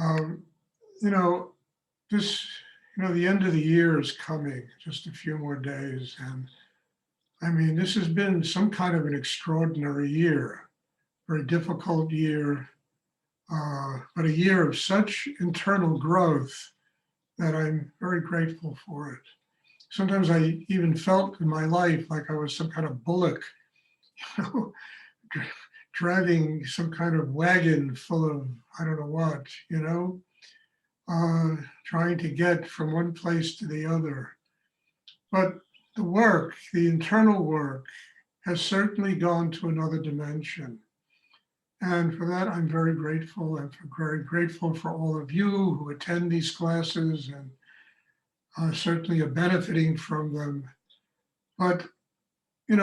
Um, you know, this, the end of the year is coming, just a few more days. And I mean, this has been some kind of an extraordinary year, very difficult year, but a year of such internal growth that I'm very grateful for it. Sometimes I even felt in my life like I was some kind of bullock, you know, driving some kind of wagon full of I don't know what, trying to get from one place to the other. But the work, the internal work, has certainly gone to another dimension. And for that, I'm very grateful. I'm very grateful for all of you who attend these classes and certainly are benefiting from them. But, there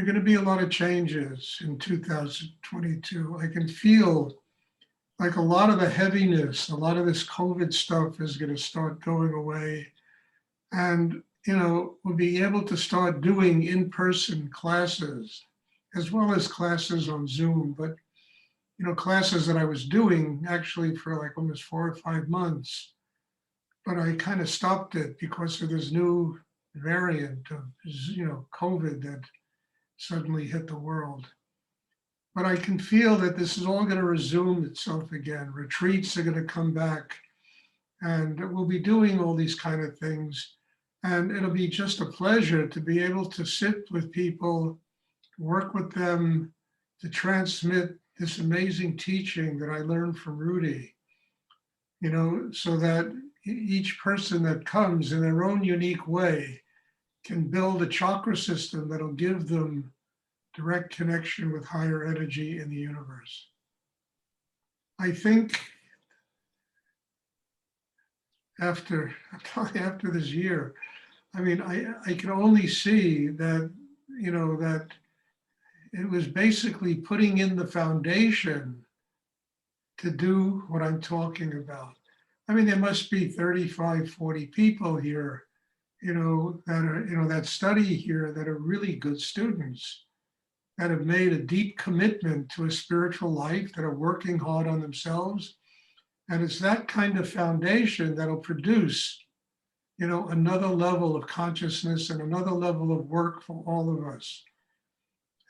are going to be a lot of changes in 2022. I can feel like a lot of the heaviness, a lot of this COVID stuff is going to start going away. And, we'll be able to start doing in-person classes as well as classes on Zoom. But, classes that I was doing actually for like almost 4 or 5 months, but I kind of stopped it because of this new variant of, COVID that suddenly hit the world. But I can feel that this is all going to resume itself again. Retreats are going to come back, and we'll be doing all these kind of things. And it'll be just a pleasure to be able to sit with people, work with them, to transmit this amazing teaching that I learned from Rudy, so that each person that comes in their own unique way can build a chakra system that'll give them direct connection with higher energy in the universe. I think after this year, I mean, I can only see that, that it was basically putting in the foundation to do what I'm talking about. I mean, there must be 35, 40 people here, that study here that are really good students, that have made a deep commitment to a spiritual life, that are working hard on themselves. And it's that kind of foundation that'll produce, another level of consciousness and another level of work for all of us.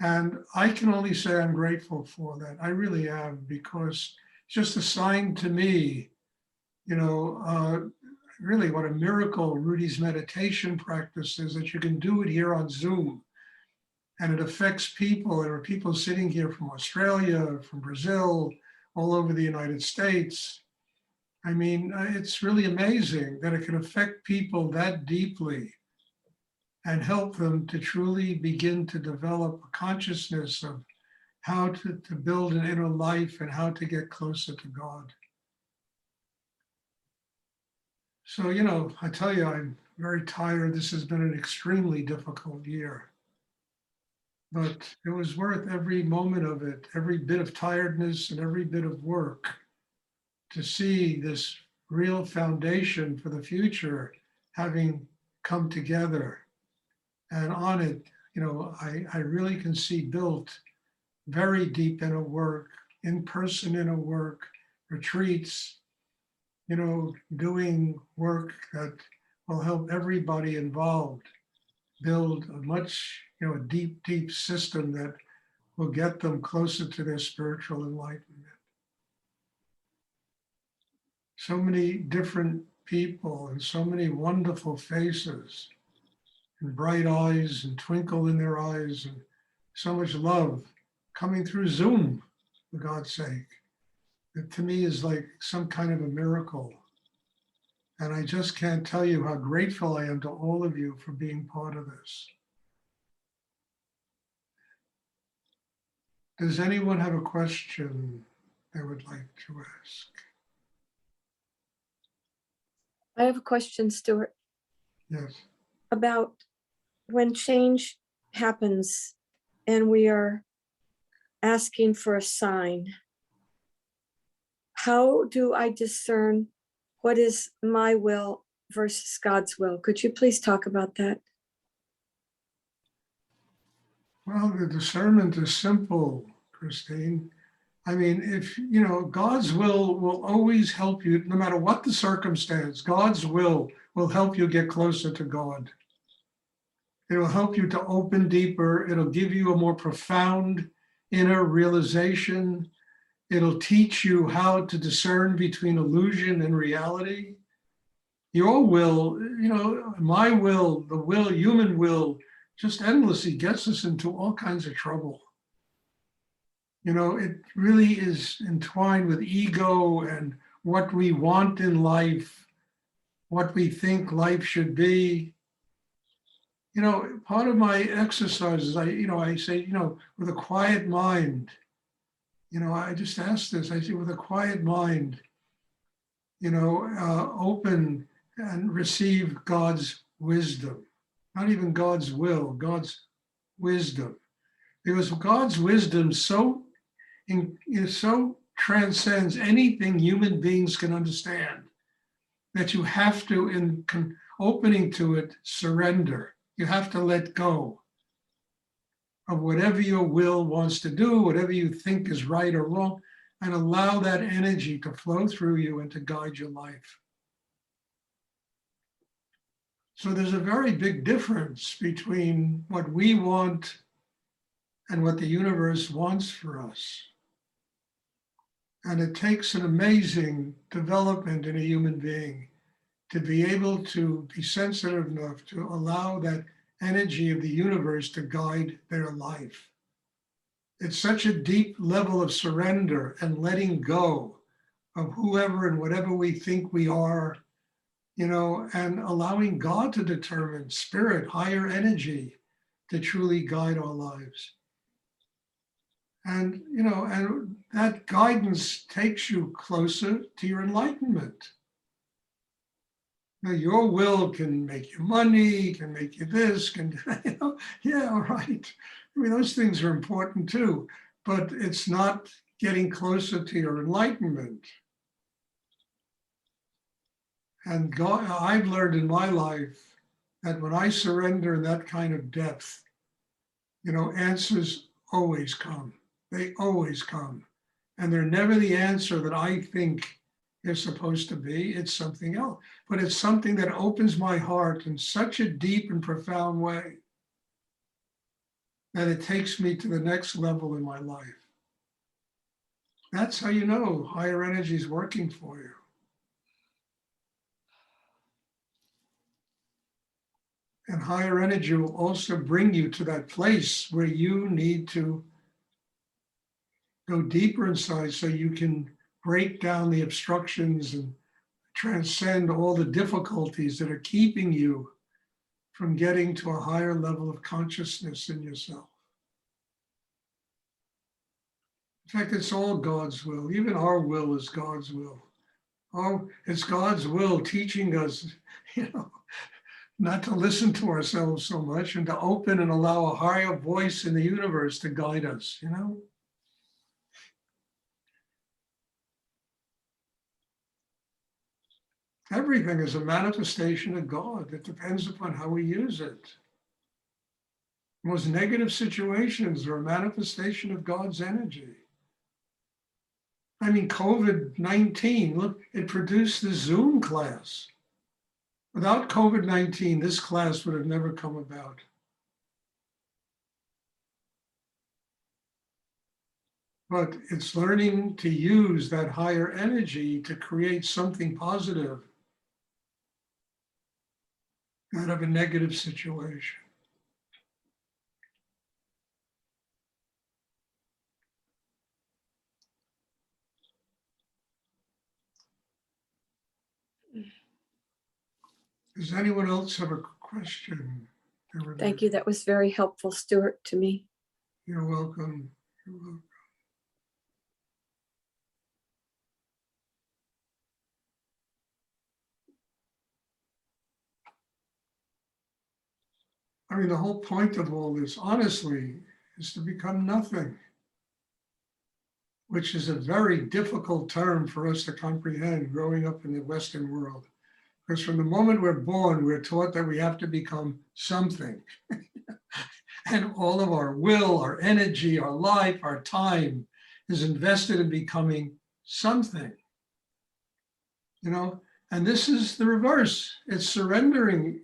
And I can only say I'm grateful for that. I really am, because it's just a sign to me, really what a miracle Rudy's meditation practice is, that you can do it here on Zoom. And it affects people. There are people sitting here from Australia, from Brazil, all over the United States. I mean, it's really amazing that it can affect people that deeply and help them to truly begin to develop a consciousness of how to build an inner life and how to get closer to God. So, I tell you, I'm very tired. This has been an extremely difficult year. But it was worth every moment of it, every bit of tiredness and every bit of work, to see this real foundation for the future having come together. And on it, I really can see built very deep inner work, in-person inner work, retreats, doing work that will help everybody involved build a much, a deep, deep system that will get them closer to their spiritual enlightenment. So many different people and so many wonderful faces and bright eyes and twinkle in their eyes and so much love coming through Zoom, for God's sake. It to me is like some kind of a miracle. And I just can't tell you how grateful I am to all of you for being part of this. Does anyone have a question they would like to ask? I have a question, Stuart. Yes. About when change happens and we are asking for a sign, how do I discern what is my will versus God's will? Could you please talk about that? Well, the discernment is simple, Christine. I mean, if, you know, God's will always help you, no matter what the circumstance, God's will help you get closer to God. It will help you to open deeper. It'll give you a more profound inner realization. It'll teach you how to discern between illusion and reality. Your will, you know, my will, the will, human will, just endlessly gets us into all kinds of trouble. You know, it really is entwined with ego and what we want in life, what we think life should be. You know, part of my exercises, I say, you know, with a quiet mind, you know, I just ask this, I say, with a quiet mind, you know, open and receive God's wisdom, not even God's will, God's wisdom. Because God's wisdom so transcends anything human beings can understand that you have to, in opening to it, surrender. You have to let go of whatever your will wants to do, whatever you think is right or wrong, and allow that energy to flow through you and to guide your life. So there's a very big difference between what we want and what the universe wants for us. And it takes an amazing development in a human being to be able to be sensitive enough to allow that energy of the universe to guide their life. It's such a deep level of surrender and letting go of whoever and whatever we think we are, you know, and allowing God to determine, spirit, higher energy, to truly guide our lives. And, you know, and that guidance takes you closer to your enlightenment. Now, your will can make you money, can make you this, can, you know, yeah, all right. I mean, those things are important too, but it's not getting closer to your enlightenment. And God, I've learned in my life that when I surrender in that kind of depth, you know, answers always come. They always come. And they're never the answer that I think they're supposed to be. It's something else. But it's something that opens my heart in such a deep and profound way that it takes me to the next level in my life. That's how you know higher energy is working for you. And higher energy will also bring you to that place where you need to go deeper inside so you can break down the obstructions and transcend all the difficulties that are keeping you from getting to a higher level of consciousness in yourself. In fact, it's all God's will. Even our will is God's will. It's God's will teaching us, you know, not to listen to ourselves so much and to open and allow a higher voice in the universe to guide us, you know? Everything is a manifestation of God. It depends upon how we use it. Most negative situations are a manifestation of God's energy. I mean, COVID-19, look, it produced the Zoom class. Without COVID-19, this class would have never come about. But it's learning to use that higher energy to create something positive out of a negative situation. Does anyone else have a question? Thank you. That was very helpful, Stuart, to me. You're welcome. You're welcome. I mean, the whole point of all this, honestly, is to become nothing, which is a very difficult term for us to comprehend growing up in the Western world. Because from the moment we're born, we're taught that we have to become something. And all of our will, our energy, our life, our time is invested in becoming something, and this is the reverse. It's surrendering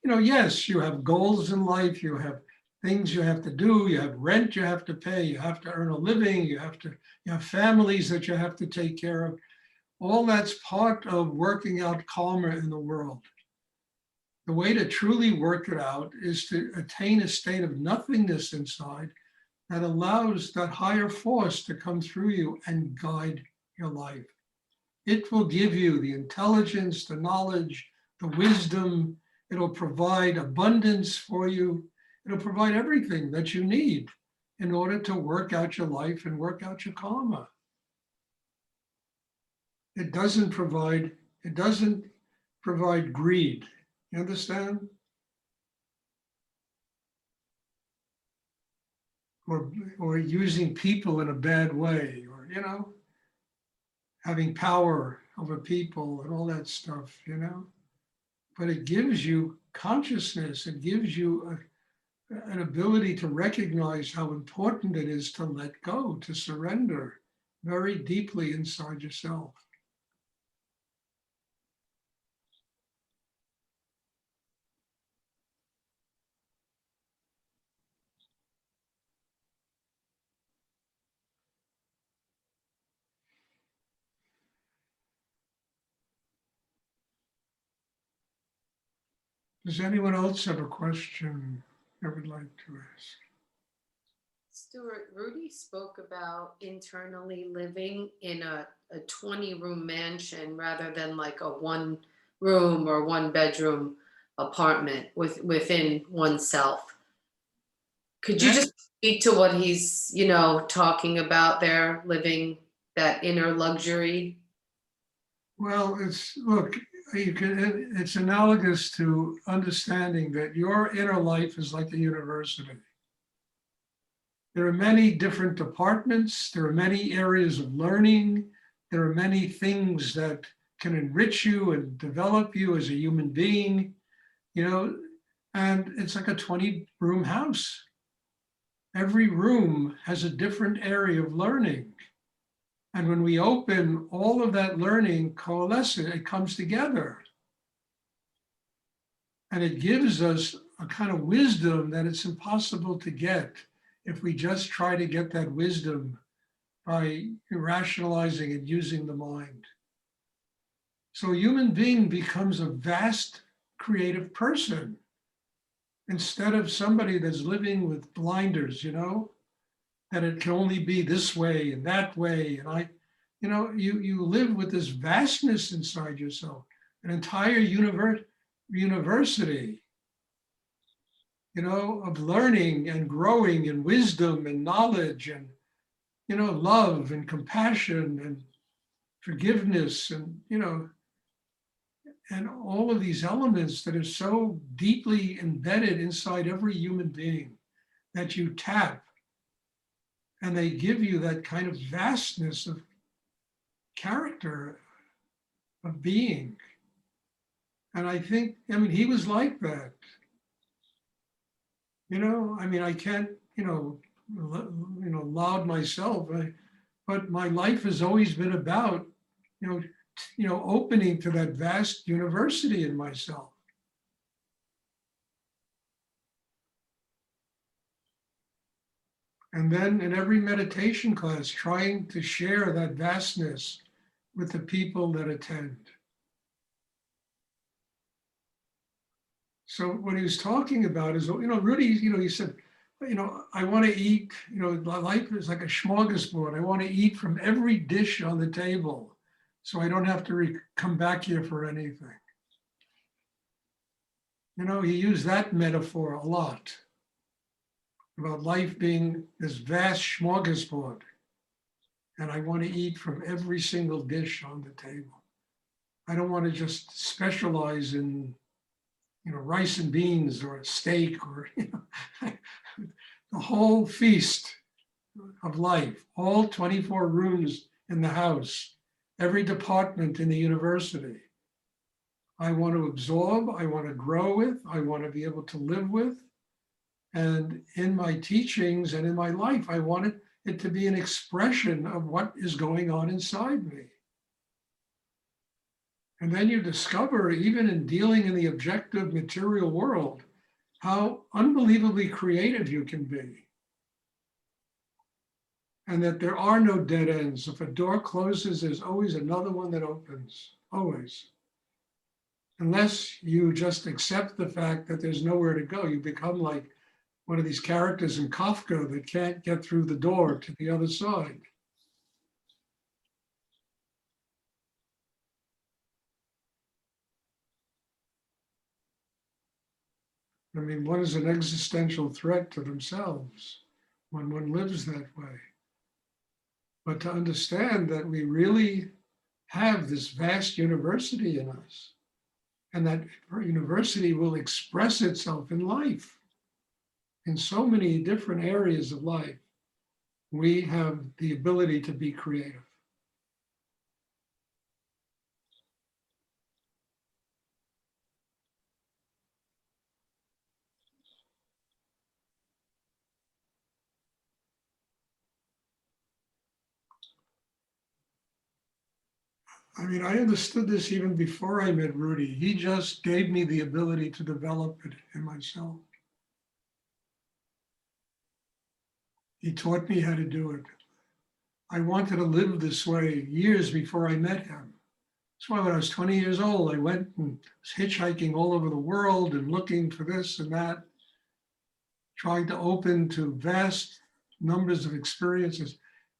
yes, you have goals in life, you have things you have to do, you have rent you have to pay, you have to earn a living, you have families that you have to take care of. All that's part of working out karma in the world. The way to truly work it out is to attain a state of nothingness inside that allows that higher force to come through you and guide your life. It will give you the intelligence, the knowledge, the wisdom. It'll provide abundance for you. It'll provide everything that you need in order to work out your life and work out your karma. It doesn't provide greed. You understand? Or using people in a bad way, or having power over people and all that stuff, But it gives you consciousness. It gives you an ability to recognize how important it is to let go, to surrender very deeply inside yourself. Does anyone else have a question I would like to ask? Stuart, Rudy spoke about internally living in a 20-room mansion rather than like a 1-room or 1-bedroom apartment within oneself. Could you just speak to what he's, talking about there, living that inner luxury? Well, it's analogous to understanding that your inner life is like a university. There are many different departments. There are many areas of learning. There are many things that can enrich you and develop you as a human being, and it's like a 20-room house. Every room has a different area of learning. And when we open, all of that learning coalesces, it comes together. And it gives us a kind of wisdom that it's impossible to get if we just try to get that wisdom by rationalizing and using the mind. So a human being becomes a vast creative person instead of somebody that's living with blinders, that it can only be this way and that way. And you live with this vastness inside yourself, an entire university, of learning and growing and wisdom and knowledge and, love and compassion and forgiveness and, and all of these elements that are so deeply embedded inside every human being that you tap. And they give you that kind of vastness of character, of being. And I think, he was like that. I can't, laud myself, but my life has always been about, opening to that vast university in myself. And then in every meditation class, trying to share that vastness with the people that attend. So what he was talking about is, Rudy, he said, I want to eat, life is like a smorgasbord. I want to eat from every dish on the table, so I don't have to come back here for anything. He used that metaphor a lot, about life being this vast smorgasbord. And I want to eat from every single dish on the table. I don't want to just specialize in, rice and beans or steak or, the whole feast of life, all 24 rooms in the house, every department in the university. I want to absorb, I want to grow with, I want to be able to live with. And in my teachings and in my life, I want it it to be an expression of what is going on inside me. And then you discover, even in dealing in the objective material world, how unbelievably creative you can be. And that there are no dead ends. If a door closes, there's always another one that opens, always. Unless you just accept the fact that there's nowhere to go. You become like one of these characters in Kafka that can't get through the door to the other side. I mean, one is an existential threat to themselves when one lives that way. But to understand that we really have this vast university in us, and that university will express itself in life, in so many different areas of life, we have the ability to be creative. I mean, I understood this even before I met Rudy. He just gave me the ability to develop it in myself. He taught me how to do it. I wanted to live this way years before I met him. That's why when I was 20 years old, I went and was hitchhiking all over the world and looking for this and that, trying to open to vast numbers of experiences.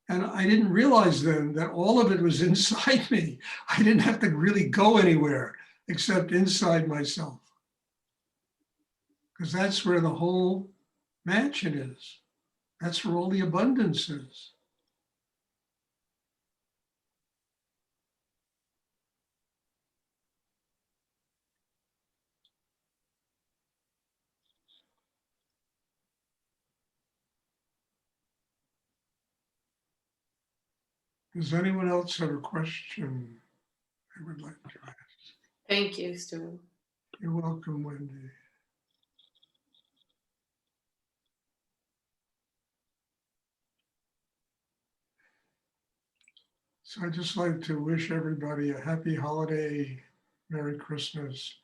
And I didn't realize then that all of it was inside me. I didn't have to really go anywhere except inside myself. Because that's where the whole mansion is. That's where all the abundance is. Does anyone else have a question I would like to ask? Thank you, Stuart. You're welcome, Wendy. So I'd just like to wish everybody a happy holiday, Merry Christmas.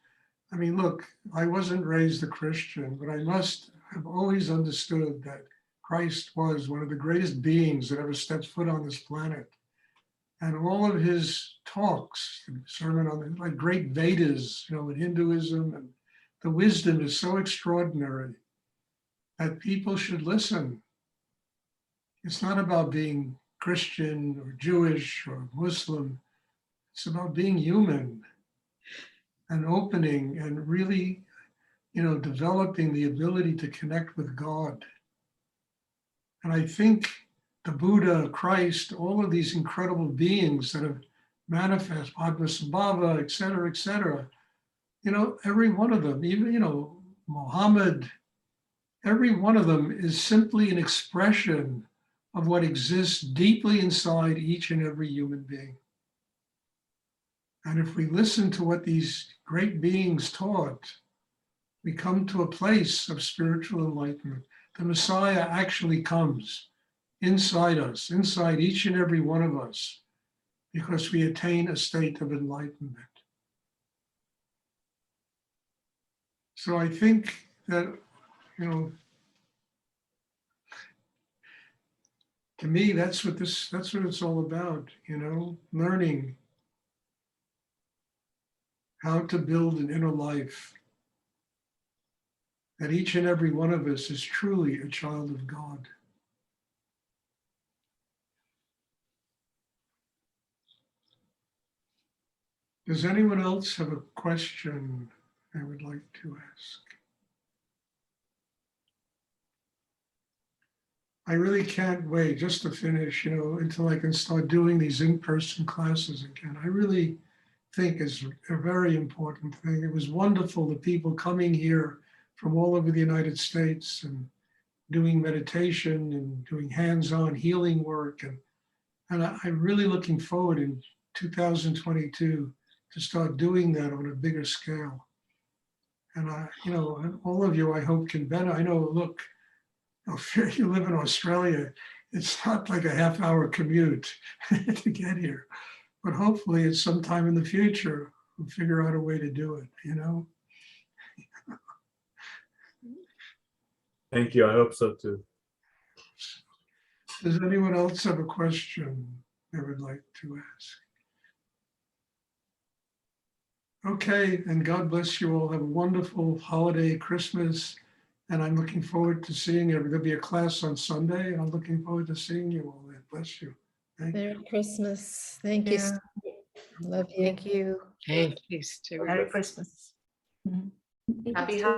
I mean, look, I wasn't raised a Christian, but I must have always understood that Christ was one of the greatest beings that ever stepped foot on this planet. And all of his talks, sermon on the like great Vedas, in Hinduism, and the wisdom is so extraordinary that people should listen. It's not about being Christian or Jewish or Muslim. It's about being human and opening and really, developing the ability to connect with God. And I think the Buddha, Christ, all of these incredible beings that have manifest, Padmasambhava, et cetera, every one of them, even, Muhammad, every one of them is simply an expression of what exists deeply inside each and every human being. And if we listen to what these great beings taught, we come to a place of spiritual enlightenment. The Messiah actually comes inside us, inside each and every one of us, because we attain a state of enlightenment. So I think that, to me, that's what it's all about, learning how to build an inner life, that each and every one of us is truly a child of God. Does anyone else have a question I would like to ask? I really can't wait just to finish, until I can start doing these in-person classes again. I really think is a very important thing. It was wonderful, the people coming here from all over the United States and doing meditation and doing hands-on healing work. And I'm really looking forward in 2022 to start doing that on a bigger scale. And all of you, I hope, can benefit. I know, look, you live in Australia. it's not like a half-hour commute to get here. But hopefully it's sometime in the future, we'll figure out a way to do it, you know? Thank you. I hope so too. Does anyone else have a question they would like to ask? Okay, and God bless you all. Have a wonderful holiday, Christmas. And I'm looking forward to seeing you. There'll be a class on Sunday, and I'm looking forward to seeing you all there. Bless you. Thank you. Merry Christmas. Thank you. Yeah. Stuart. Love you. Thank you. Thank you, Stuart. Merry Christmas. Happy